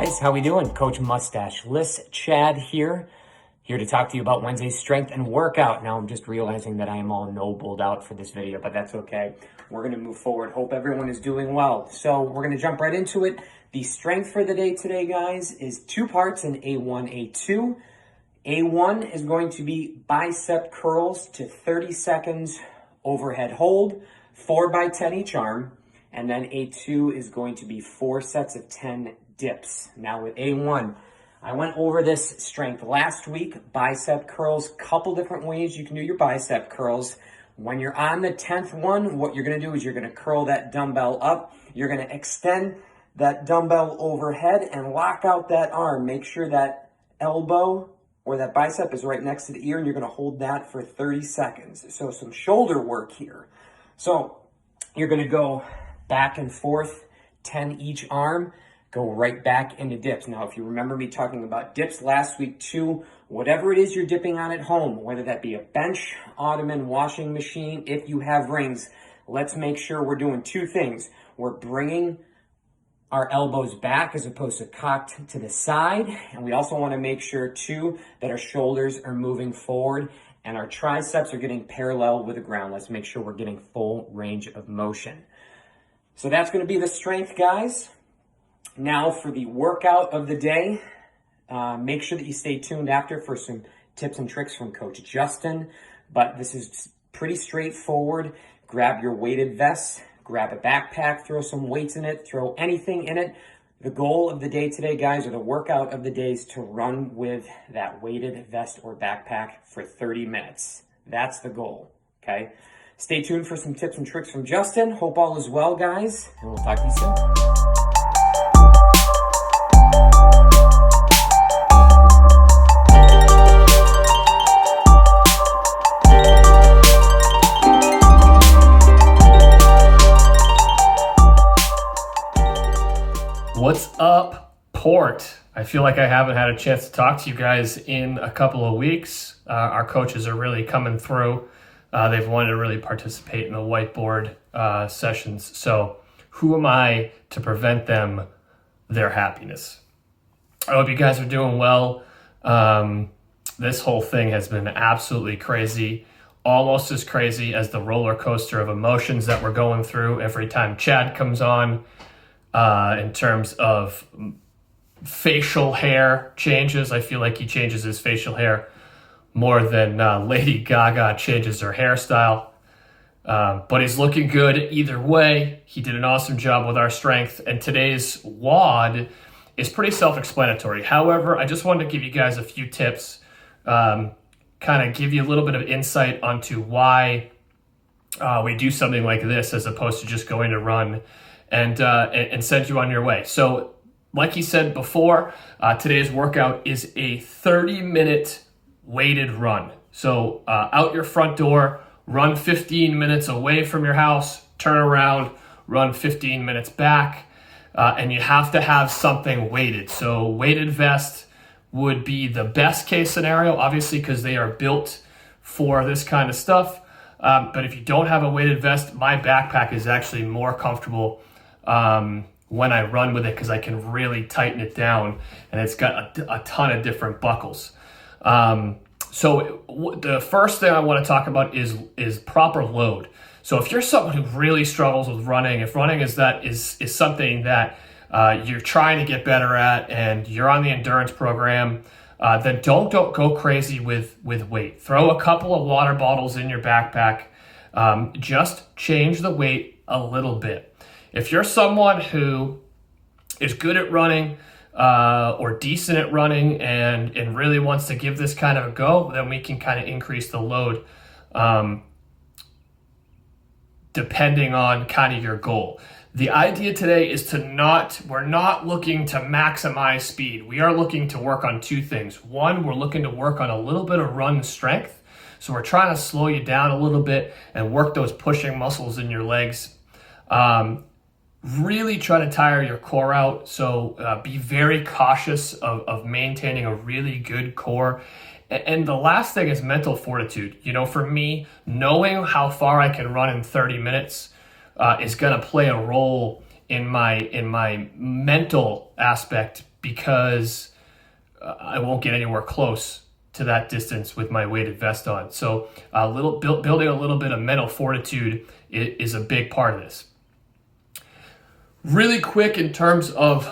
guys, how we doing? Coach Mustache-less Chad here to talk to you about Wednesday's strength and workout. Now I'm just realizing that I am all nobled out for this video, but that's okay. We're going to move forward. Hope everyone is doing well. So we're going to jump right into it. The strength for the day today, guys, is 2 parts in A1, A2. A1 is going to be bicep curls to 30 seconds overhead hold, 4 by 10 each arm. And then A2 is going to be 4 sets of 10 dips. Now with A1, I went over this strength last week. Bicep curls, couple different ways you can do your bicep curls. When you're on the 10th one, what you're gonna do is you're gonna curl that dumbbell up. You're gonna extend that dumbbell overhead and lock out that arm. Make sure that elbow or that bicep is right next to the ear, and you're gonna hold that for 30 seconds. So some shoulder work here. So you're gonna go back and forth, 10 each arm, go right back into dips. Now, if you remember me talking about dips last week too, whatever it is you're dipping on at home, whether that be a bench, ottoman, washing machine, if you have rings, let's make sure we're doing 2 things. We're bringing our elbows back as opposed to cocked to the side. And we also want to make sure too that our shoulders are moving forward and our triceps are getting parallel with the ground. Let's make sure we're getting full range of motion. So that's going to be the strength, guys. Now for the workout of the day, make sure that you stay tuned after for some tips and tricks from Coach Justin. But this is pretty straightforward. Grab your weighted vest, grab a backpack, throw some weights in it, throw anything in it. The goal of the day today, guys, or the workout of the day is to run with that weighted vest or backpack for 30 minutes. That's the goal, okay? Stay tuned for some tips and tricks from Justin. Hope all is well, guys, and we'll talk to you soon. What's up, Port? I feel like I haven't had a chance to talk to you guys in a couple of weeks. Our coaches are really coming through. They've wanted to really participate in the whiteboard sessions. So who am I to prevent them their happiness? I hope you guys are doing well. This whole thing has been absolutely crazy, almost as crazy as the roller coaster of emotions that we're going through every time Chad comes on. In terms of facial hair changes, I feel like he changes his facial hair more than Lady Gaga changes her hairstyle. But he's looking good either way. He did an awesome job with our strength, and today's WOD is pretty self-explanatory. However, I just wanted to give you guys a few tips, kind of give you a little bit of insight onto why we do something like this as opposed to just going to run and send you on your way. So like he said before, today's workout is a 30-minute weighted run. So out your front door, run 15 minutes away from your house, turn around, run 15 minutes back, and you have to have something weighted. So weighted vest would be the best case scenario, obviously, because they are built for this kind of stuff. But if you don't have a weighted vest, my backpack is actually more comfortable when I run with it because I can really tighten it down, and it's got a ton of different buckles. So the first thing I want to talk about is proper load. So if you're someone who really struggles with running, if running is something that you're trying to get better at and you're on the endurance program, then don't go crazy with weight. Throw a couple of water bottles in your backpack. Just change the weight a little bit. If you're someone who is good at running or decent at running and really wants to give this kind of a go, then we can kind of increase the load depending on kind of your goal. The idea today is we're not looking to maximize speed. We are looking to work on 2 things. One, we're looking to work on a little bit of run strength. So we're trying to slow you down a little bit and work those pushing muscles in your legs. Really try to tire your core out. So be very cautious of maintaining a really good core. And the last thing is mental fortitude. You know, for me, knowing how far I can run in 30 minutes is going to play a role in my mental aspect because I won't get anywhere close to that distance with my weighted vest on. So building a little bit of mental fortitude is a big part of this. Really quick in terms of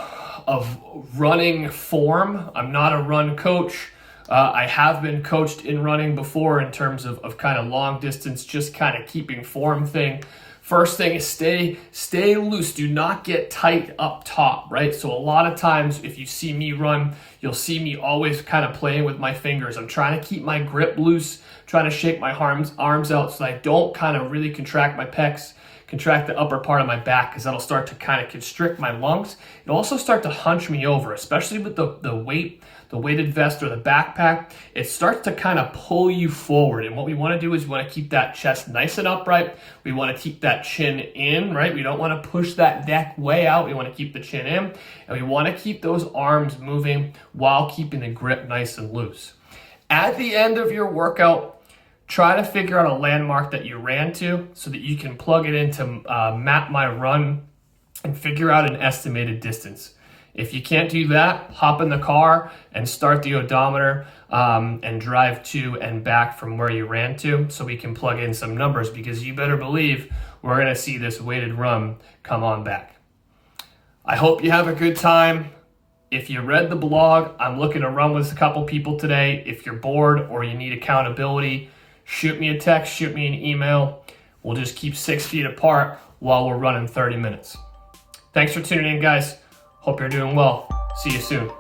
running form, I'm not a run coach. I have been coached in running before in terms of kind of long distance, just kind of keeping form thing. First thing is stay loose. Do not get tight up top, right? So a lot of times if you see me run, you'll see me always kind of playing with my fingers. I'm trying to keep my grip loose, trying to shake my arms out so that I don't kind of really contract my pecs, contract the upper part of my back, because that'll start to kind of constrict my lungs. It'll also start to hunch me over, especially with the weighted vest or the backpack. It starts to kind of pull you forward. And what we want to do is we want to keep that chest nice and upright. We want to keep that chin in, right? We don't want to push that neck way out. We want to keep the chin in. And we want to keep those arms moving while keeping the grip nice and loose. At the end of your workout, try to figure out a landmark that you ran to so that you can plug it into Map My Run and figure out an estimated distance. If you can't do that, hop in the car and start the odometer and drive to and back from where you ran to so we can plug in some numbers, because you better believe we're going to see this weighted run come on back. I hope you have a good time. If you read the blog, I'm looking to run with a couple people today. If you're bored or you need accountability, shoot me a text, shoot me an email. We'll just keep 6 feet apart while we're running 30 minutes. Thanks for tuning in, guys. Hope you're doing well. See you soon.